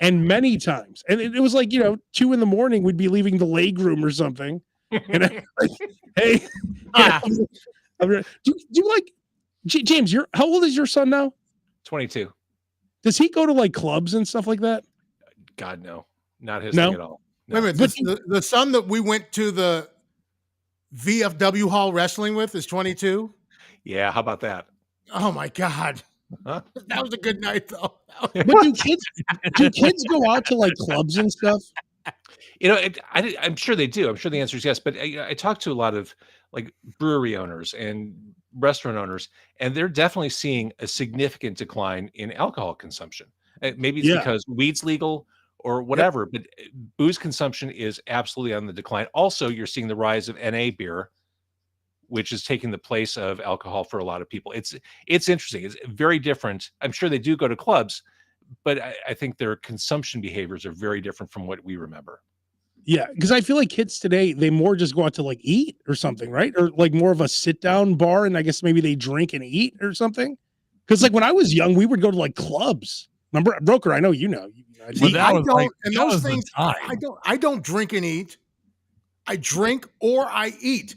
and many times. And it was like, 2 a.m. we'd be leaving the leg room or something. And I'm like, hey, do you like James? How old is your son now? 22. Does he go to like clubs and stuff like that? God, no, not his thing at all. No. Wait a minute, the son that we went to the VFW Hall wrestling with is 22? Yeah, how about that? Oh my God. Huh? That was a good night though. But do kids go out to like clubs and stuff? I'm sure they do. I'm sure the answer is yes. But I talked to a lot of like brewery owners and restaurant owners, and they're definitely seeing a significant decline in alcohol consumption. Maybe it's because weed's legal or whatever, but booze consumption is absolutely on the decline. Also, you're seeing the rise of NA beer, which is taking the place of alcohol for a lot of people. It's interesting. It's very different. I'm sure they do go to clubs, but I think their consumption behaviors are very different from what we remember. Yeah, because I feel like kids today, they more just go out to like eat or something, right? Or like more of a sit down bar, and I guess maybe they drink and eat or something. Because like when I was young, we would go to like clubs. Remember, Broker? I know you know. I don't drink and eat. I drink or I eat.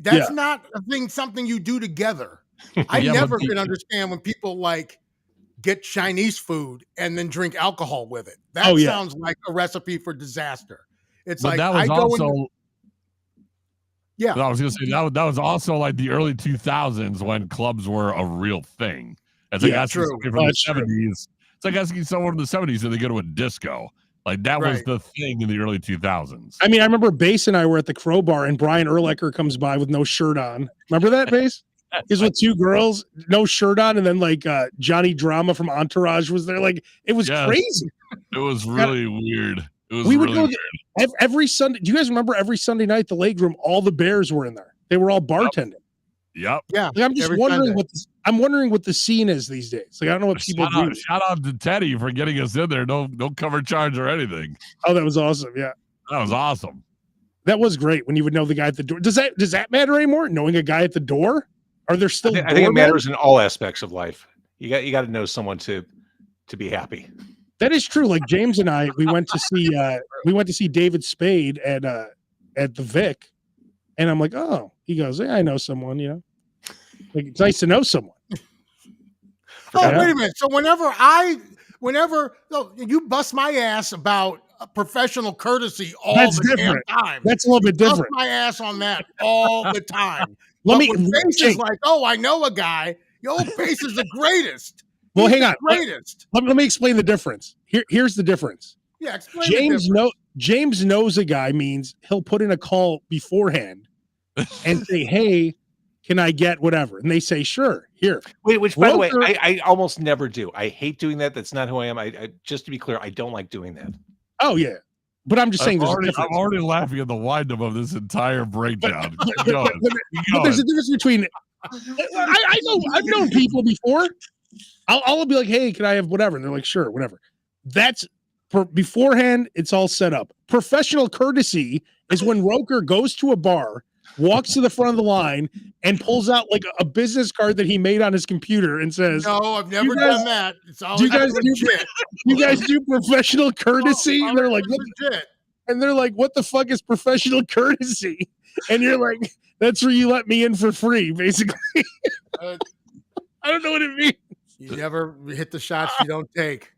That's not a thing, something you do together. I never can understand when people like get Chinese food and then drink alcohol with it. That sounds like a recipe for disaster. It's but like that was I also. I was going to say that was also like the early 2000s when clubs were a real thing. It's like asking somebody from the 70s. It's like asking someone from the 70s if they go to a disco. Like that was the thing in the early 2000s. I mean, I remember Bass and I were at the Crowbar, and Brian Urlacher comes by with no shirt on. Remember that, Bass? He's with 2 girls, no shirt on, and then like Johnny Drama from Entourage was there. Like it was crazy. It was really weird. It was would go every Sunday. Do you guys remember every Sunday night the leg room? All the Bears were in there. They were all bartending. Yep. Yeah. Like, I'm just wondering what the scene is these days. Like I don't know what people do. Shout out to Teddy for getting us in there. No cover charge or anything. Oh, that was awesome. Yeah. That was awesome. That was great when you would know the guy at the door. Does that matter anymore? Knowing a guy at the door? Are there still? I think it matters in all aspects of life. You got to know someone to be happy. That is true. Like James and I, we went to see David Spade at the Vic, and I'm like, oh, he goes, hey, I know someone, like it's nice to know someone. Oh, wait a minute. So whenever you bust my ass about professional courtesy all the damn time. That's a little bit different. Bust my ass on that all the time. When Bass is like, oh, I know a guy. Yo, Bass is the greatest. Well, He's hang on. Greatest. Let me explain the difference. Here's the difference. Yeah, explain the difference. James knows a guy means he'll put in a call beforehand and say, hey, can I get whatever? And they say, sure, here. Wait, which by the way, I almost never do. I hate doing that. That's not who I am. I just to be clear, I don't like doing that. Oh yeah. But I'm just saying I'm already laughing at the wind-up of this entire breakdown. But there's a difference between I've known people before. I'll be like, hey, can I have whatever? And they're like, sure, whatever. That's beforehand, it's all set up. Professional courtesy is when Roker goes to a bar, walks to the front of the line, and pulls out like a business card that he made on his computer and says, no, I've never done that. It's always you guys do professional courtesy? And they're like, legit. And they're like, what the fuck is professional courtesy? And you're like, that's where you let me in for free, basically. I don't know what it means. You never hit the shots you don't take.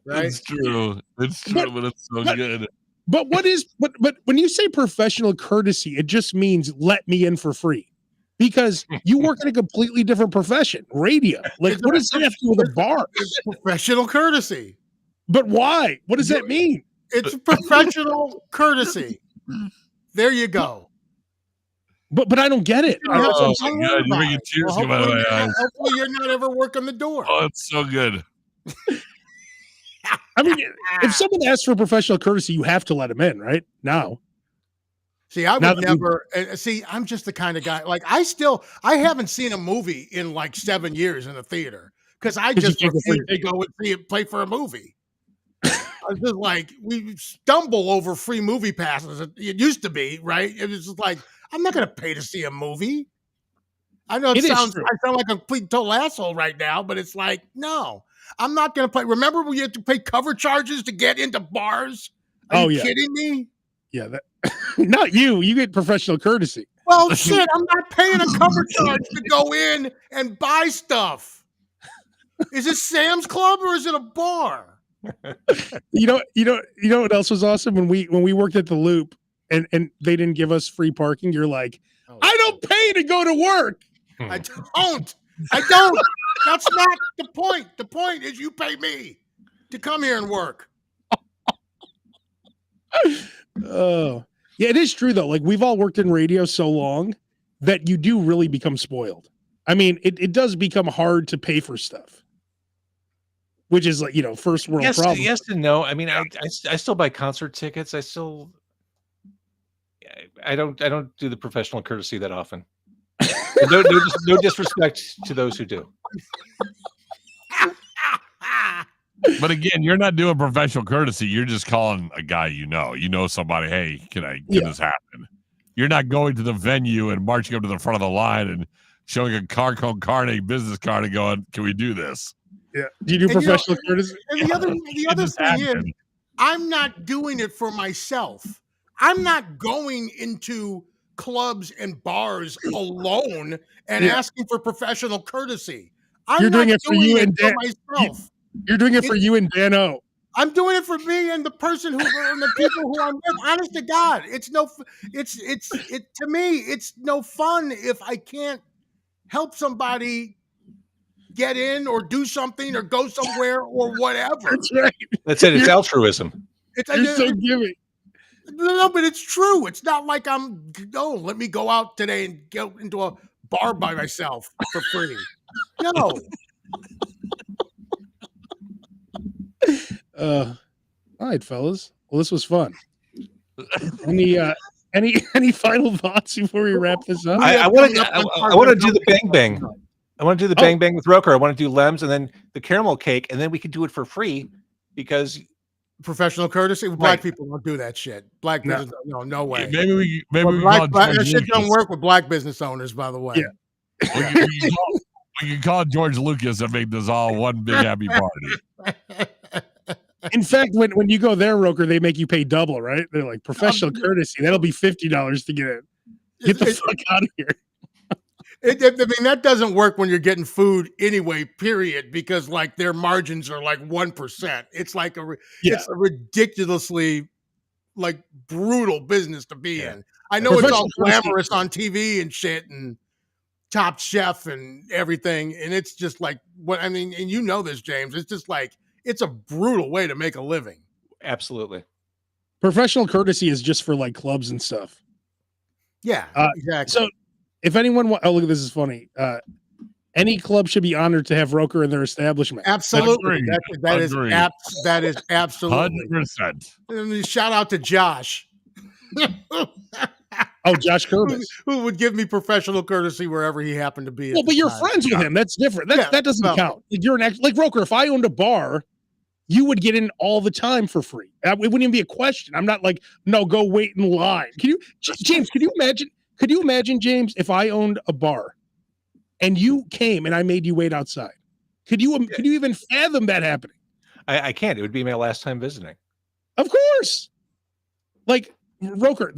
Right? It's true. It's true, but it's so good. But when you say professional courtesy, it just means let me in for free. Because you work in a completely different profession, radio. Like, what does that have to do with a bar? It's professional courtesy. But why? What does that mean? It's professional courtesy. There you go. But I don't get it. Oh, so good. You're making tears come out of my eyes. Hopefully you're not ever working the door. Oh, it's so good. I mean, if someone asks for professional courtesy, you have to let them in, right? Now. See, I would never see, I'm just the kind of guy, like I haven't seen a movie in like 7 years in a theater because I just refuse to go and see it play for a movie. I was just like, we stumble over free movie passes. It used to be, right? It was just like, I'm not going to pay to see a movie. I know I sound like a complete total asshole right now, but it's like, no, I'm not going to pay. Remember when you had to pay cover charges to get into bars? Are you kidding me? Yeah, not you. You get professional courtesy. Well, shit, I'm not paying a cover charge to go in and buy stuff. Is it Sam's Club or is it a bar? You know what else was awesome when we worked at the Loop and they didn't give us free parking. You're like, I don't pay to go to work. I don't. That's not the point. The point is you pay me to come here and work. Oh, yeah, it is true though. Like we've all worked in radio so long that you do really become spoiled. I mean, it does become hard to pay for stuff, which is like, first world problem. Yes and no. I mean, I still buy concert tickets. I don't do the professional courtesy that often. No disrespect to those who do. But again, you're not doing professional courtesy. You're just calling a guy you know somebody, hey, can I get this happen? You're not going to the venue and marching up to the front of the line and showing a carne business card and going, can we do this? Yeah. Do you do professional courtesy? And the other thing is, I'm not doing it for myself. I'm not going into clubs and bars alone and asking for professional courtesy. You're doing it for you and Dan. Myself. You're doing it for you and Dan O. I'm doing it for me and the person and the people who I'm with. Honest to God, to me, it's no fun if I can't help somebody get in or do something or go somewhere or whatever. That's right. That's it. It's altruism. You're so giving. No, but it's true. It's not like let me go out today and go into a bar by myself for free. No. All right, fellas. Well, this was fun. Any final thoughts before we wrap this up? I want to do the bang bang. I want to do the bang bang with Roker. I want to do Lems and then the caramel cake, and then we can do it for free because professional courtesy. Black people don't do that shit. Black business, no way. Maybe we that shit don't work with black business owners, by the way. Yeah. We can call George Lucas and make this all one big happy party. In fact, when you go there, Roker, they make you pay double, right? They're like professional courtesy. That'll be $50 to get in. Get the fuck out of here. I mean, that doesn't work when you're getting food anyway, period, because like their margins are like 1%. It's like it's a ridiculously like brutal business to be in. I know it's all glamorous on TV and shit and Top Chef and everything. And it's just like what I mean, and you know this, James. It's just like it's a brutal way to make a living. Absolutely. Professional courtesy is just for like clubs and stuff. Yeah, exactly. So if anyone look at this is funny. Any club should be honored to have Roker in their establishment. Absolutely. That is absolutely 100%. Shout out to Josh. Oh, Josh Kurbis. Who would give me professional courtesy wherever he happened to be. Well, but you're friends with him. That's different. That doesn't count. You're like Roker. If I owned a bar, you would get in all the time for free. It wouldn't even be a question. I'm not like, no, go wait in line. James, could you imagine, James, if I owned a bar and you came and I made you wait outside? Could you even fathom that happening? I can't. It would be my last time visiting. Of course. Like, Roker,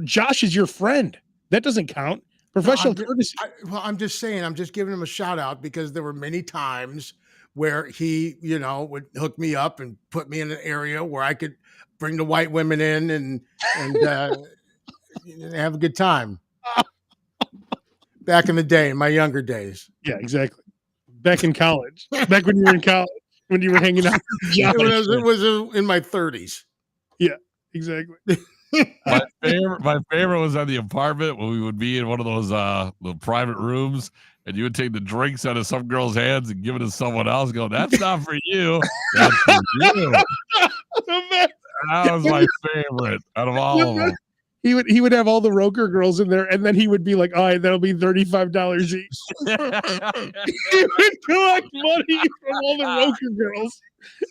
Josh is your friend. That doesn't count. Professional courtesy. I'm just saying, I'm just giving him a shout out because there were many times where he, would hook me up and put me in an area where I could bring the white women in and have a good time. Back in the day, in my younger days. Yeah, exactly. Back in college. Back when you were in college, when you were hanging out. It was in my 30s. Yeah, exactly. My favorite was at the apartment when we would be in one of those the private rooms, and you would take the drinks out of some girl's hands and give it to someone else. Go, that's not for you. That's for you. That was my favorite out of all of them. He would have all the Roker girls in there, and then he would be like, all right, that'll be $35 each. He would collect money from all the Roker girls.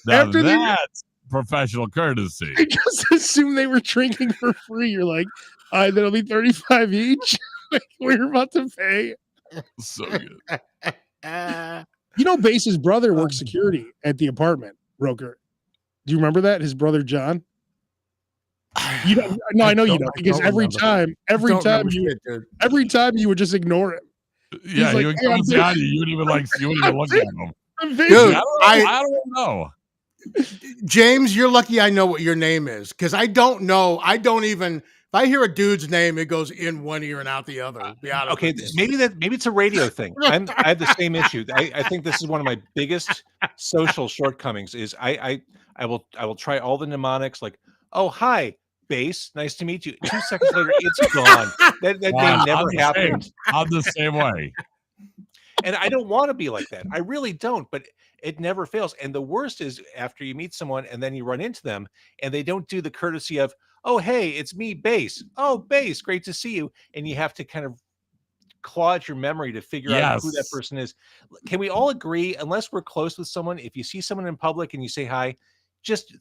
Now that's professional courtesy. I just assume they were drinking for free. You're like, all right, that'll be $35 each. We're about to pay. So good. Base's brother works security at the apartment, Roker. Do you remember that? His brother, John? You don't. No, I know you don't, because every time you would just ignore him. Yeah, he would come down to you. You wouldn't even look at him. Dude, I don't know. James, you're lucky I know what your name is, because I don't know. I don't even. If I hear a dude's name, it goes in one ear and out the other. Okay, maybe it's a radio thing. I have the same issue. I think this is one of my biggest social shortcomings. Is I will try all the mnemonics like, oh hi, Base, nice to meet you. 2 seconds later, it's gone. That day never happened. I'm the same way. And I don't want to be like that. I really don't, but it never fails. And the worst is after you meet someone and then you run into them and they don't do the courtesy of, oh, hey, it's me, Base. Oh, Base, great to see you. And you have to kind of claw at your memory to figure out who that person is. Can we all agree, unless we're close with someone, if you see someone in public and you say hi, just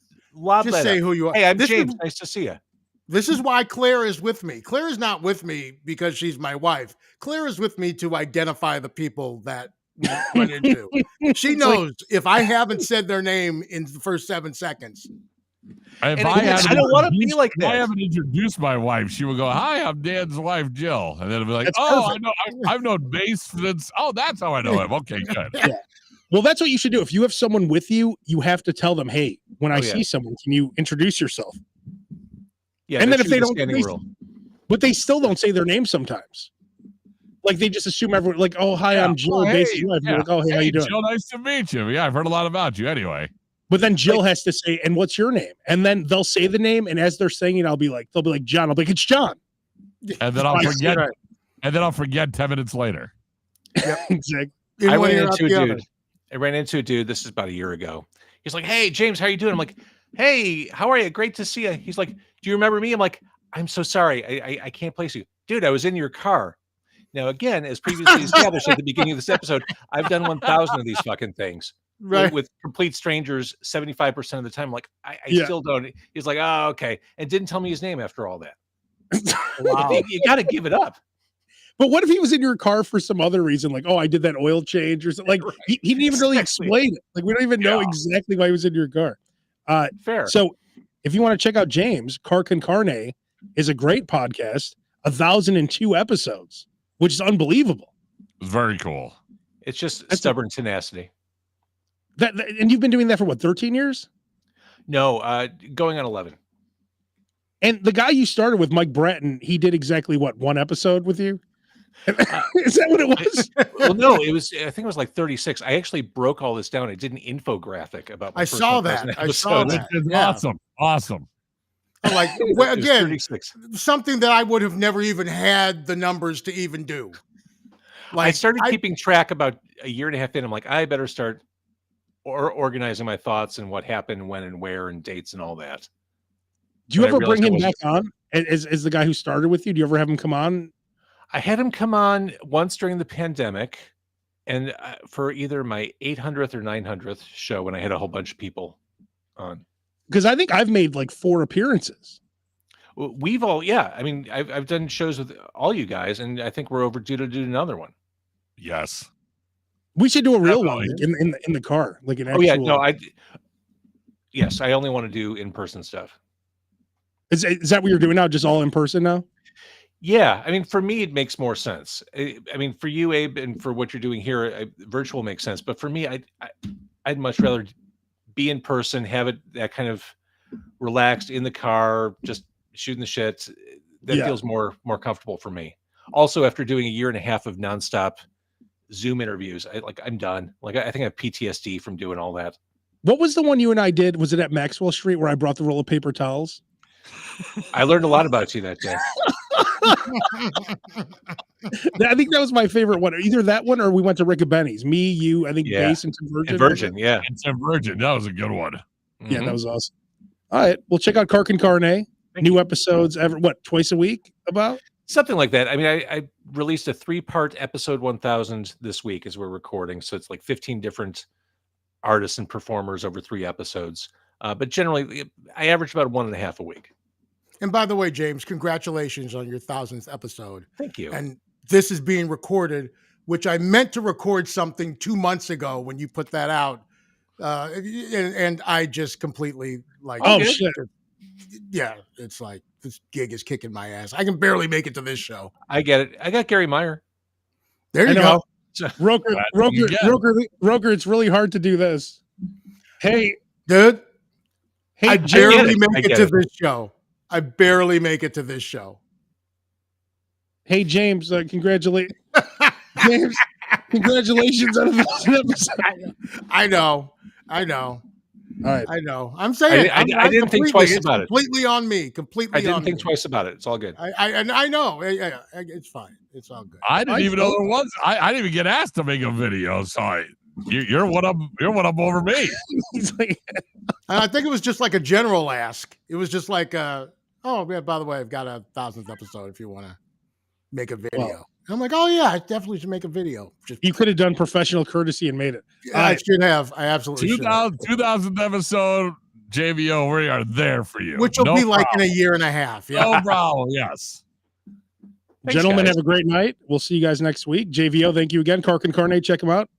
say who you are. Hey, I'm James. Nice to see you. This is why Claire is with me. Claire is not with me because she's my wife. Claire is with me to identify the people that we run into. She knows if I haven't said their name in the first 7 seconds. I don't want to be like that. I haven't introduced my wife. She will go, "Hi, I'm Dan's wife, Jill," and then I'll be like, That's "Oh, perfect. I know. I've known Base since. Oh, that's how I know him. Okay, good." Yeah. Well, that's what you should do. If you have someone with you, you have to tell them, "Hey, when I see someone, can you introduce yourself?" Yeah, and then if they don't, but they still don't say their name sometimes. Like they just assume everyone, like, "Oh, hi, I'm Jill." Basically, like, "Oh, hey, how you doing?" Jill, nice to meet you. Yeah, I've heard a lot about you. Anyway. But then Jill has to say, "And what's your name?" And then they'll say the name, and as they're saying it, they'll be like, "John." I'll be like, "It's John." And then I'll forget. And then I'll forget 10 minutes later. Yep, exactly. I ran into a dude. This is about a year ago. He's like, "Hey, James, how you doing?" I'm like, "Hey, how are you? Great to see you." He's like, "Do you remember me?" I'm like, "I'm so sorry. I can't place you." Dude, I was in your car. Now, again, as previously established at the beginning of this episode, I've done 1,000 of these fucking things. Right. With complete strangers 75% of the time. Like, I still don't. He's like, "Oh, okay." And didn't tell me his name after all that. Wow. You got to give it up. But what if he was in your car for some other reason? Like, "Oh, I did that oil change," or something. Like, he didn't even really explain it. Like, we don't even know exactly why he was in your car. Fair. So if you want to check out James, Car Con Carne is a great podcast, 1,002 episodes, which is unbelievable. Very cool. It's just stubborn tenacity. And you've been doing that for what, 13 years? No, going on 11. And the guy you started with, Mike Bratton, he did exactly what, one episode with you? Is that what it was? Well, no, it was. I think it was like 36. I actually broke all this down. I did an infographic about. I saw that. Yeah. Awesome. I'm like, well, again, 36. something that I would have never even had the numbers to even do. Like, I started keeping track about a year and a half in. I'm like, I better start organizing my thoughts and what happened, when, and where, and dates, and all that. Do you ever bring him back on as the guy who started with you? Do you ever have him come on? I had him come on once during the pandemic, and for either my 800th or 900th show when I had a whole bunch of people on. Because I think I've made like 4 appearances. We've all, yeah. I mean, I've done shows with all you guys, and I think we're overdue to do another one. Yes, we should do a real one in the car, like an actual. Oh yeah, no, yes, I only want to do in-person stuff. Is that what you're doing now? Just all in person now? Yeah, I mean, for me, it makes more sense. I mean, for you, Abe, and for what you're doing here, virtual makes sense. But for me, I'd much rather be in person, have it that kind of relaxed in the car, just shooting the shit. That feels more comfortable for me. Also, after doing a year and a half of nonstop Zoom interviews, I'm done. Like, I think I have PTSD from doing all that. What was the one you and I did? Was it at Maxwell Street where I brought the roll of paper towels? I learned a lot about you that day. I think that was my favorite one. Either that one or we went to Rickabenny's. Me, you, I think Base and Tim Virgin. And Virgin, yeah. And Tim Virgin. That was a good one. Mm-hmm. Yeah, that was awesome. All right. Well, check out Car Con Carne. New episodes twice a week about? Something like that. I mean, I released a 3-part episode 1000 this week as we're recording. So it's like 15 different artists and performers over 3 episodes. But generally, I average about 1.5 a week. And by the way, James, congratulations on your 1000th episode. Thank you. And this is being recorded, which I meant to record something 2 months ago when you put that out. And I just completely shit. Yeah, it's like this gig is kicking my ass. I can barely make it to this show. I get it. I got Gary Meyer. There you go. Roker, it's really hard to do this. Hey, dude. Hey, I barely make it to this show. I barely make it to this show. Hey, James, congratulations on 1,000 episodes. I know. All right. I know. I'm saying I didn't think twice about it. Completely on me. I didn't think twice about it. It's all good. I know. It's fine. It's all good. I didn't even know there was. I didn't even get asked to make a video. So you're one up. You're one up over me. I think it was just like a general ask. It was just like, oh yeah. By the way, I've got a 1000th episode. If you want to make a video. Well, I'm like, oh yeah, I definitely should make a video. You could have done professional courtesy and made it. I should have. I absolutely should. 2000th episode, JVO, we are there for you. Which will be like in a year and a half. Yeah. No problem. Yes. Thanks, gentlemen, guys. Have a great night. We'll see you guys next week. JVO, thank you again. Car Con Carne, check them out.